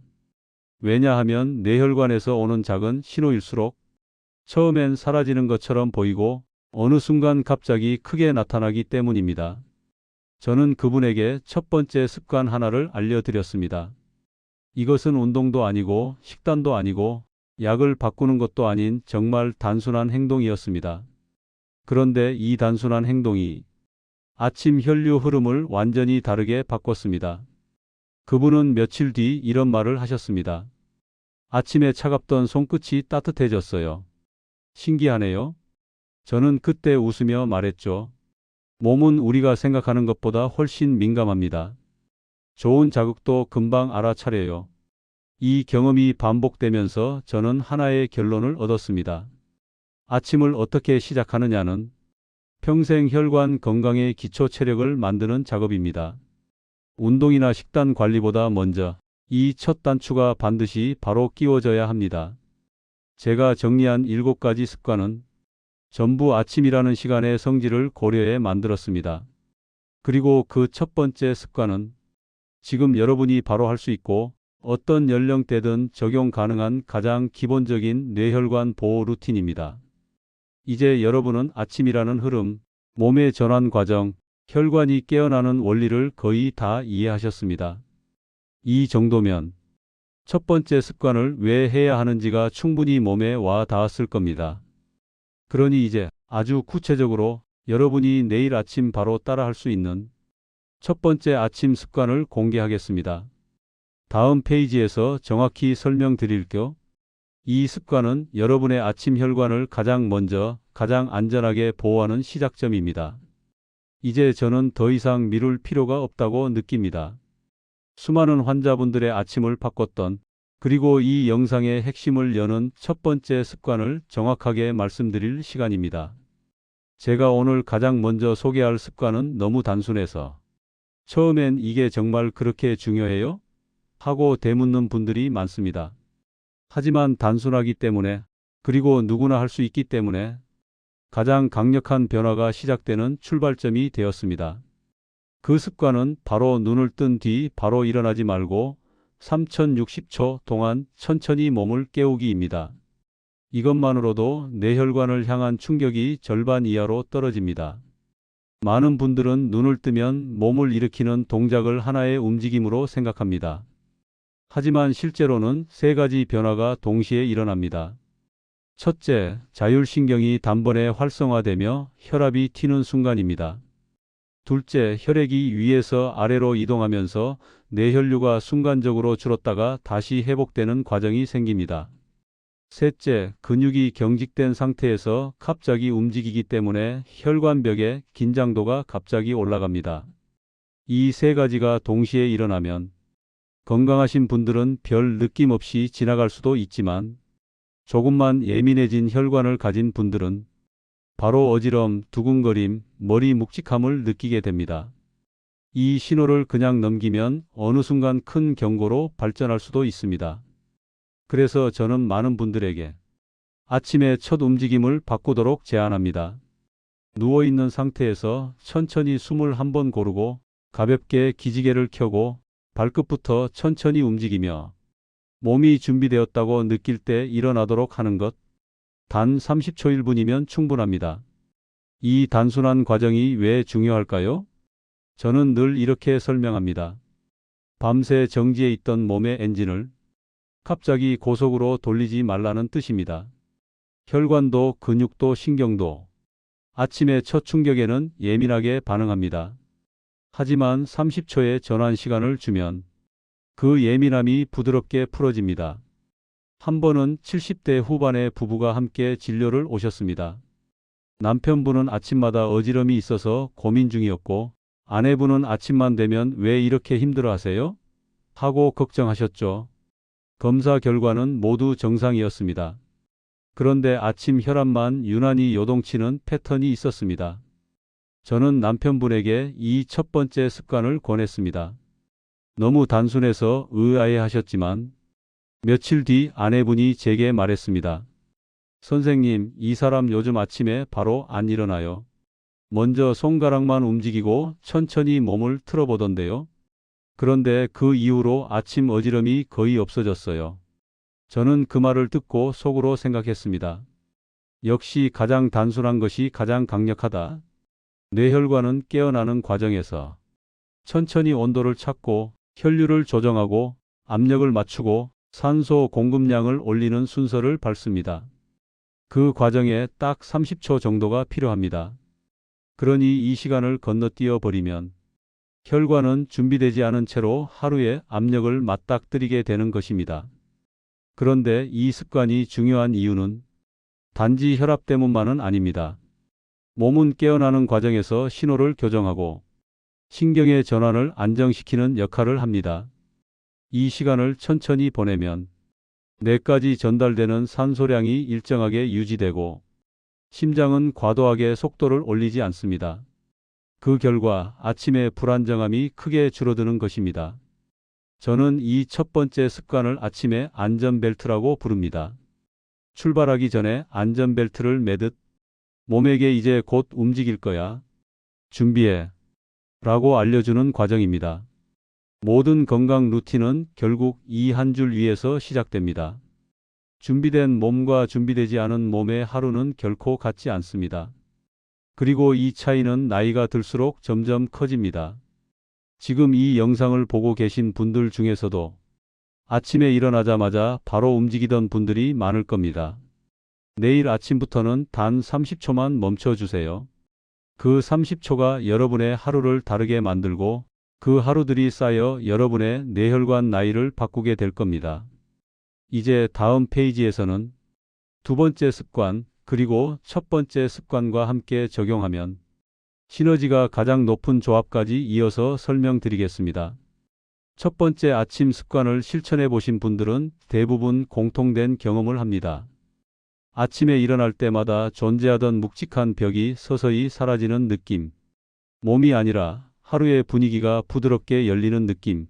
왜냐하면 뇌혈관에서 오는 작은 신호일수록 처음엔 사라지는 것처럼 보이고 어느 순간 갑자기 크게 나타나기 때문입니다. 저는 그분에게 첫 번째 습관 하나를 알려드렸습니다. 이것은 운동도 아니고 식단도 아니고 약을 바꾸는 것도 아닌 정말 단순한 행동이었습니다. 그런데 이 단순한 행동이 아침 혈류 흐름을 완전히 다르게 바꿨습니다. 그분은 며칠 뒤 이런 말을 하셨습니다. 아침에 차갑던 손끝이 따뜻해졌어요. 신기하네요. 저는 그때 웃으며 말했죠. 몸은 우리가 생각하는 것보다 훨씬 민감합니다. 좋은 자극도 금방 알아차려요. 이 경험이 반복되면서 저는 하나의 결론을 얻었습니다. 아침을 어떻게 시작하느냐는 평생 혈관 건강의 기초 체력을 만드는 작업입니다. 운동이나 식단 관리보다 먼저 이 첫 단추가 반드시 바로 끼워져야 합니다. 제가 정리한 7가지 습관은 전부 아침이라는 시간의 성질을 고려해 만들었습니다. 그리고 그 첫 번째 습관은 지금 여러분이 바로 할 수 있고 어떤 연령대든 적용 가능한 가장 기본적인 뇌혈관 보호 루틴입니다. 이제 여러분은 아침이라는 흐름, 몸의 전환 과정, 혈관이 깨어나는 원리를 거의 다 이해하셨습니다. 이 정도면 첫 번째 습관을 왜 해야 하는지가 충분히 몸에 와 닿았을 겁니다. 그러니 이제 아주 구체적으로 여러분이 내일 아침 바로 따라 할 수 있는 첫 번째 아침 습관을 공개하겠습니다. 다음 페이지에서 정확히 설명드릴게요. 이 습관은 여러분의 아침 혈관을 가장 먼저, 가장 안전하게 보호하는 시작점입니다. 이제 저는 더 이상 미룰 필요가 없다고 느낍니다. 수많은 환자분들의 아침을 바꿨던 그리고 이 영상의 핵심을 여는 첫 번째 습관을 정확하게 말씀드릴 시간입니다. 제가 오늘 가장 먼저 소개할 습관은 너무 단순해서 처음엔 이게 정말 그렇게 중요해요? 하고 되묻는 분들이 많습니다. 하지만 단순하기 때문에 그리고 누구나 할 수 있기 때문에 가장 강력한 변화가 시작되는 출발점이 되었습니다. 그 습관은 바로 눈을 뜬 뒤 바로 일어나지 말고 3060초 동안 천천히 몸을 깨우기입니다. 이것만으로도 뇌혈관을 향한 충격이 절반 이하로 떨어집니다. 많은 분들은 눈을 뜨면 몸을 일으키는 동작을 하나의 움직임으로 생각합니다. 하지만 실제로는 3가지 변화가 동시에 일어납니다. 첫째, 자율신경이 단번에 활성화되며 혈압이 튀는 순간입니다. 둘째, 혈액이 위에서 아래로 이동하면서 뇌혈류가 순간적으로 줄었다가 다시 회복되는 과정이 생깁니다. 셋째, 근육이 경직된 상태에서 갑자기 움직이기 때문에 혈관벽의 긴장도가 갑자기 올라갑니다. 이 3가지가 동시에 일어나면 건강하신 분들은 별 느낌 없이 지나갈 수도 있지만 조금만 예민해진 혈관을 가진 분들은 바로 어지럼, 두근거림, 머리 묵직함을 느끼게 됩니다. 이 신호를 그냥 넘기면 어느 순간 큰 경고로 발전할 수도 있습니다. 그래서 저는 많은 분들에게 아침에 첫 움직임을 바꾸도록 제안합니다. 누워있는 상태에서 천천히 숨을 한번 고르고 가볍게 기지개를 켜고 발끝부터 천천히 움직이며 몸이 준비되었다고 느낄 때 일어나도록 하는 것. 단 30초 1분이면 충분합니다. 이 단순한 과정이 왜 중요할까요? 저는 늘 이렇게 설명합니다. 밤새 정지해 있던 몸의 엔진을 갑자기 고속으로 돌리지 말라는 뜻입니다. 혈관도 근육도 신경도 아침의 첫 충격에는 예민하게 반응합니다. 하지만 30초의 전환 시간을 주면 그 예민함이 부드럽게 풀어집니다. 한 번은 70대 후반의 부부가 함께 진료를 오셨습니다. 남편분은 아침마다 어지럼이 있어서 고민 중이었고 아내분은 아침만 되면 왜 이렇게 힘들어 하세요? 하고 걱정하셨죠. 검사 결과는 모두 정상이었습니다. 그런데 아침 혈압만 유난히 요동치는 패턴이 있었습니다. 저는 남편분에게 이 첫 번째 습관을 권했습니다. 너무 단순해서 의아해하셨지만 며칠 뒤 아내분이 제게 말했습니다. 선생님, 이 사람 요즘 아침에 바로 안 일어나요. 먼저 손가락만 움직이고 천천히 몸을 틀어보던데요. 그런데 그 이후로 아침 어지럼이 거의 없어졌어요. 저는 그 말을 듣고 속으로 생각했습니다. 역시 가장 단순한 것이 가장 강력하다. 뇌혈관은 깨어나는 과정에서 천천히 온도를 찾고 혈류를 조정하고 압력을 맞추고 산소 공급량을 올리는 순서를 밟습니다. 그 과정에 딱 30초 정도가 필요합니다. 그러니 이 시간을 건너뛰어 버리면 혈관은 준비되지 않은 채로 하루에 압력을 맞닥뜨리게 되는 것입니다. 그런데 이 습관이 중요한 이유는 단지 혈압 때문만은 아닙니다. 몸은 깨어나는 과정에서 신호를 교정하고 신경의 전환을 안정시키는 역할을 합니다. 이 시간을 천천히 보내면 뇌까지 전달되는 산소량이 일정하게 유지되고 심장은 과도하게 속도를 올리지 않습니다. 그 결과 아침의 불안정함이 크게 줄어드는 것입니다. 저는 이 첫 번째 습관을 아침의 안전벨트라고 부릅니다. 출발하기 전에 안전벨트를 매듯 몸에게 이제 곧 움직일 거야. 준비해. 라고 알려주는 과정입니다. 모든 건강 루틴은 결국 이 한 줄 위에서 시작됩니다. 준비된 몸과 준비되지 않은 몸의 하루는 결코 같지 않습니다. 그리고 이 차이는 나이가 들수록 점점 커집니다. 지금 이 영상을 보고 계신 분들 중에서도 아침에 일어나자마자 바로 움직이던 분들이 많을 겁니다. 내일 아침부터는 단 30초만 멈춰주세요. 그 30초가 여러분의 하루를 다르게 만들고 그 하루들이 쌓여 여러분의 뇌혈관 나이를 바꾸게 될 겁니다. 이제 다음 페이지에서는 두 번째 습관 그리고 첫 번째 습관과 함께 적용하면 시너지가 가장 높은 조합까지 이어서 설명드리겠습니다. 첫 번째 아침 습관을 실천해 보신 분들은 대부분 공통된 경험을 합니다. 아침에 일어날 때마다 존재하던 묵직한 벽이 서서히 사라지는 느낌. 몸이 아니라 하루의 분위기가 부드럽게 열리는 느낌.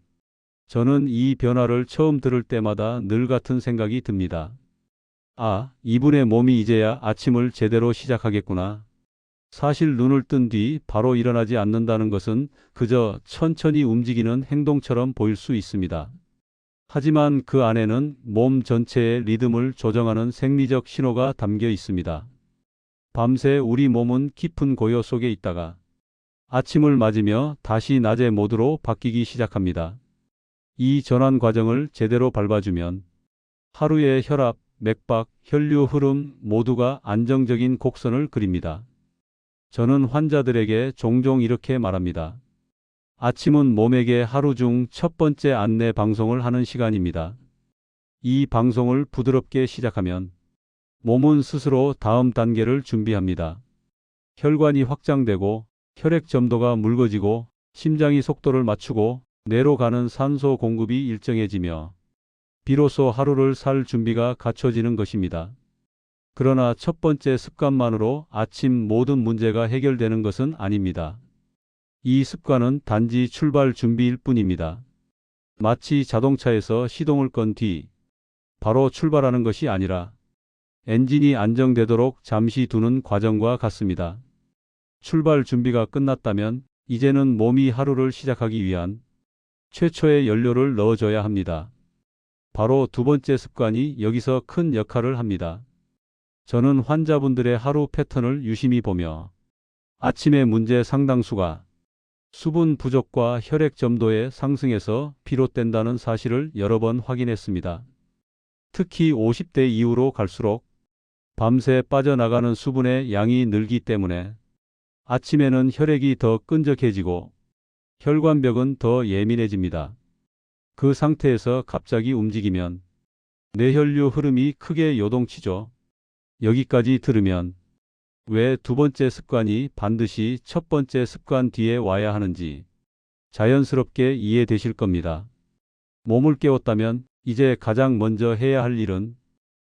저는 이 변화를 처음 들을 때마다 늘 같은 생각이 듭니다. 아, 이분의 몸이 이제야 아침을 제대로 시작하겠구나. 사실 눈을 뜬 뒤 바로 일어나지 않는다는 것은 그저 천천히 움직이는 행동처럼 보일 수 있습니다. 하지만 그 안에는 몸 전체의 리듬을 조정하는 생리적 신호가 담겨 있습니다. 밤새 우리 몸은 깊은 고요 속에 있다가 아침을 맞으며 다시 낮의 모드로 바뀌기 시작합니다. 이 전환 과정을 제대로 밟아주면 하루의 혈압, 맥박, 혈류 흐름 모두가 안정적인 곡선을 그립니다. 저는 환자들에게 종종 이렇게 말합니다. 아침은 몸에게 하루 중 첫 번째 안내 방송을 하는 시간입니다. 이 방송을 부드럽게 시작하면 몸은 스스로 다음 단계를 준비합니다. 혈관이 확장되고 혈액 점도가 묽어지고 심장이 속도를 맞추고 뇌로 가는 산소 공급이 일정해지며 비로소 하루를 살 준비가 갖춰지는 것입니다. 그러나 첫 번째 습관만으로 아침 모든 문제가 해결되는 것은 아닙니다. 이 습관은 단지 출발 준비일 뿐입니다. 마치 자동차에서 시동을 건 뒤 바로 출발하는 것이 아니라 엔진이 안정되도록 잠시 두는 과정과 같습니다. 출발 준비가 끝났다면 이제는 몸이 하루를 시작하기 위한 최초의 연료를 넣어줘야 합니다. 바로 두 번째 습관이 여기서 큰 역할을 합니다. 저는 환자분들의 하루 패턴을 유심히 보며 아침의 문제 상당수가 수분 부족과 혈액 점도의 상승에서 비롯된다는 사실을 여러 번 확인했습니다. 특히 50대 이후로 갈수록 밤새 빠져나가는 수분의 양이 늘기 때문에 아침에는 혈액이 더 끈적해지고 혈관벽은 더 예민해집니다. 그 상태에서 갑자기 움직이면 뇌혈류 흐름이 크게 요동치죠. 여기까지 들으면 왜 두 번째 습관이 반드시 첫 번째 습관 뒤에 와야 하는지 자연스럽게 이해되실 겁니다. 몸을 깨웠다면 이제 가장 먼저 해야 할 일은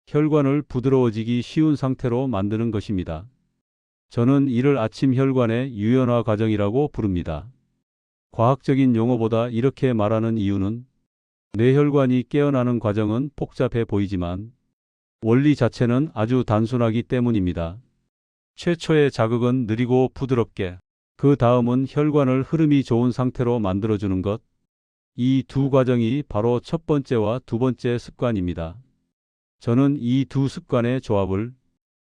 혈관을 부드러워지기 쉬운 상태로 만드는 것입니다. 저는 이를 아침 혈관의 유연화 과정이라고 부릅니다. 과학적인 용어보다 이렇게 말하는 이유는 뇌혈관이 깨어나는 과정은 복잡해 보이지만 원리 자체는 아주 단순하기 때문입니다. 최초의 자극은 느리고 부드럽게, 그 다음은 혈관을 흐름이 좋은 상태로 만들어주는 것. 이 두 과정이 바로 첫 번째와 두 번째 습관입니다. 저는 이 두 습관의 조합을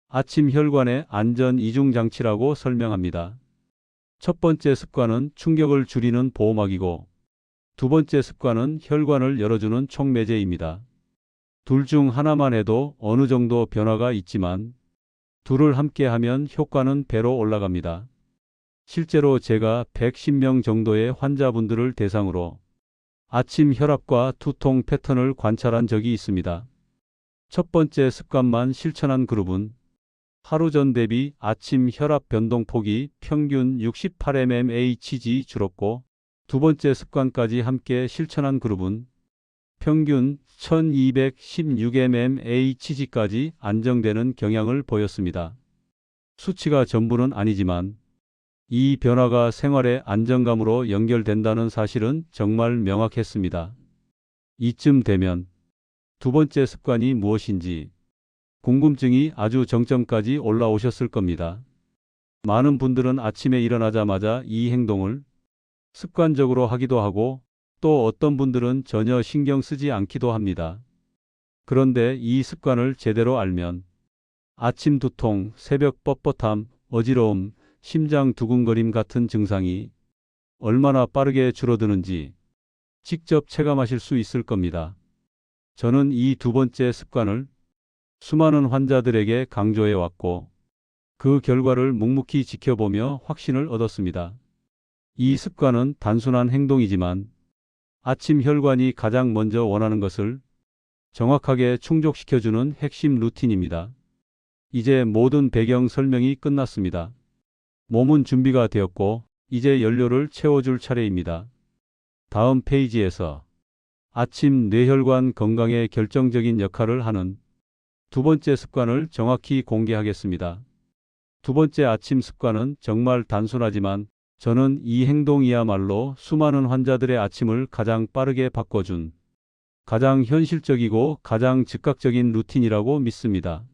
아침 혈관의 안전 이중 장치라고 설명합니다. 첫 번째 습관은 충격을 줄이는 보호막이고 두 번째 습관은 혈관을 열어주는 촉매제입니다. 둘 중 하나만 해도 어느 정도 변화가 있지만 둘을 함께 하면 효과는 배로 올라갑니다. 실제로 제가 110명 정도의 환자분들을 대상으로 아침 혈압과 두통 패턴을 관찰한 적이 있습니다. 첫 번째 습관만 실천한 그룹은 하루 전 대비 아침 혈압 변동폭이 평균 68mmHg 줄었고 두 번째 습관까지 함께 실천한 그룹은 평균 1216mmHg까지 안정되는 경향을 보였습니다. 수치가 전부는 아니지만 이 변화가 생활의 안정감으로 연결된다는 사실은 정말 명확했습니다. 이쯤 되면 두 번째 습관이 무엇인지 궁금증이 아주 정점까지 올라오셨을 겁니다. 많은 분들은 아침에 일어나자마자 이 행동을 습관적으로 하기도 하고 또 어떤 분들은 전혀 신경 쓰지 않기도 합니다. 그런데 이 습관을 제대로 알면 아침 두통, 새벽 뻣뻣함, 어지러움, 심장 두근거림 같은 증상이 얼마나 빠르게 줄어드는지 직접 체감하실 수 있을 겁니다. 저는 이 두 번째 습관을 수많은 환자들에게 강조해 왔고 그 결과를 묵묵히 지켜보며 확신을 얻었습니다. 이 습관은 단순한 행동이지만 아침 혈관이 가장 먼저 원하는 것을 정확하게 충족시켜주는 핵심 루틴입니다. 이제 모든 배경 설명이 끝났습니다. 몸은 준비가 되었고 이제 연료를 채워줄 차례입니다. 다음 페이지에서 아침 뇌혈관 건강에 결정적인 역할을 하는 두 번째 습관을 정확히 공개하겠습니다. 두 번째 아침 습관은 정말 단순하지만 저는 이 행동이야말로 수많은 환자들의 아침을 가장 빠르게 바꿔준 가장 현실적이고 가장 즉각적인 루틴이라고 믿습니다.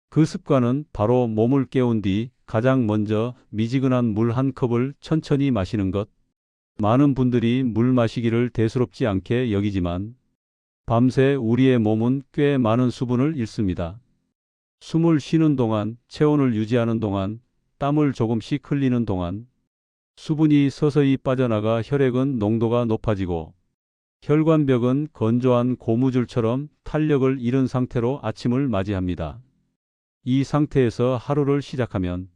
그 습관은 바로 몸을 깨운 뒤 가장 먼저 미지근한 물 한 컵을 천천히 마시는 것. 많은 분들이 물 마시기를 대수롭지 않게 여기지만 밤새 우리의 몸은 꽤 많은 수분을 잃습니다. 숨을 쉬는 동안, 체온을 유지하는 동안, 땀을 조금씩 흘리는 동안 수분이 서서히 빠져나가 혈액은 농도가 높아지고 혈관벽은 건조한 고무줄처럼 탄력을 잃은 상태로 아침을 맞이합니다. 이 상태에서 하루를 시작하면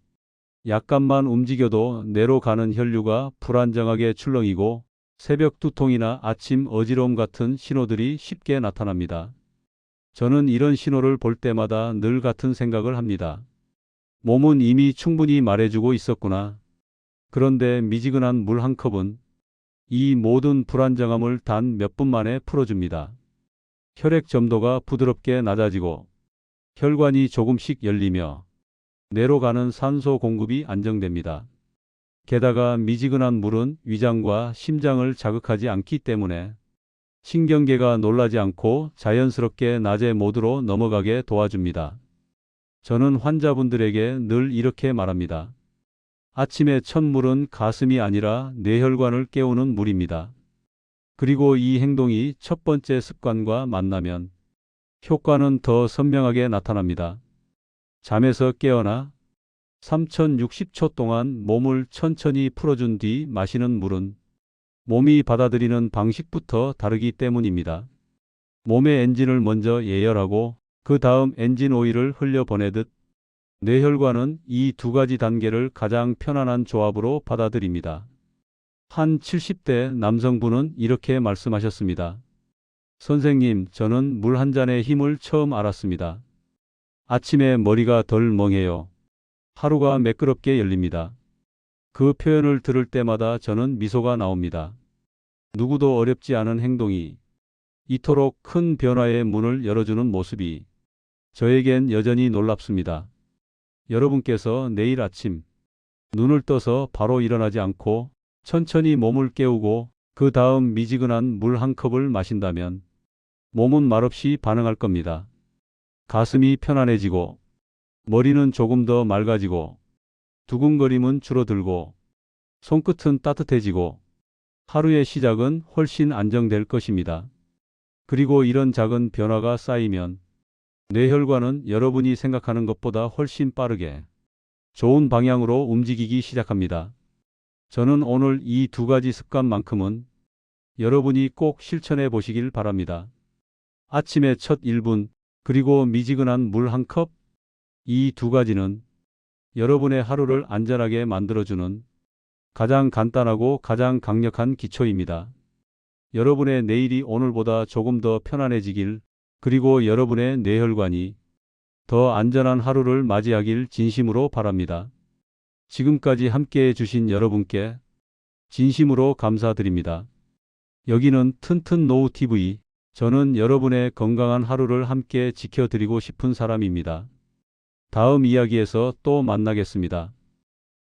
약간만 움직여도 뇌로 가는 혈류가 불안정하게 출렁이고 새벽 두통이나 아침 어지러움 같은 신호들이 쉽게 나타납니다. 저는 이런 신호를 볼 때마다 늘 같은 생각을 합니다. 몸은 이미 충분히 말해주고 있었구나. 그런데 미지근한 물 한 컵은 이 모든 불안정함을 단 몇 분 만에 풀어줍니다. 혈액 점도가 부드럽게 낮아지고 혈관이 조금씩 열리며 뇌로 가는 산소 공급이 안정됩니다. 게다가 미지근한 물은 위장과 심장을 자극하지 않기 때문에 신경계가 놀라지 않고 자연스럽게 낮의 모드로 넘어가게 도와줍니다. 저는 환자분들에게 늘 이렇게 말합니다. 아침의 첫 물은 가슴이 아니라 뇌혈관을 깨우는 물입니다. 그리고 이 행동이 첫 번째 습관과 만나면 효과는 더 선명하게 나타납니다. 잠에서 깨어나 3060초 동안 몸을 천천히 풀어준 뒤 마시는 물은 몸이 받아들이는 방식부터 다르기 때문입니다. 몸의 엔진을 먼저 예열하고 그 다음 엔진 오일을 흘려보내듯 뇌혈관은 이 두 가지 단계를 가장 편안한 조합으로 받아들입니다. 한 70대 남성분은 이렇게 말씀하셨습니다. 선생님, 저는 물 한 잔의 힘을 처음 알았습니다. 아침에 머리가 덜 멍해요. 하루가 매끄럽게 열립니다. 그 표현을 들을 때마다 저는 미소가 나옵니다. 누구도 어렵지 않은 행동이 이토록 큰 변화의 문을 열어주는 모습이 저에겐 여전히 놀랍습니다. 여러분께서 내일 아침 눈을 떠서 바로 일어나지 않고 천천히 몸을 깨우고 그 다음 미지근한 물 한 컵을 마신다면 몸은 말없이 반응할 겁니다. 가슴이 편안해지고 머리는 조금 더 맑아지고 두근거림은 줄어들고 손끝은 따뜻해지고 하루의 시작은 훨씬 안정될 것입니다. 그리고 이런 작은 변화가 쌓이면 뇌혈관은 여러분이 생각하는 것보다 훨씬 빠르게 좋은 방향으로 움직이기 시작합니다. 저는 오늘 이 두 가지 습관만큼은 여러분이 꼭 실천해 보시길 바랍니다. 아침에 첫 1분, 그리고 미지근한 물 한 컵, 이 두 가지는 여러분의 하루를 안전하게 만들어주는 가장 간단하고 가장 강력한 기초입니다. 여러분의 내일이 오늘보다 조금 더 편안해지길, 그리고 여러분의 뇌혈관이 더 안전한 하루를 맞이하길 진심으로 바랍니다. 지금까지 함께해 주신 여러분께 진심으로 감사드립니다. 여기는 튼튼 노우 TV. 저는 여러분의 건강한 하루를 함께 지켜드리고 싶은 사람입니다. 다음 이야기에서 또 만나겠습니다.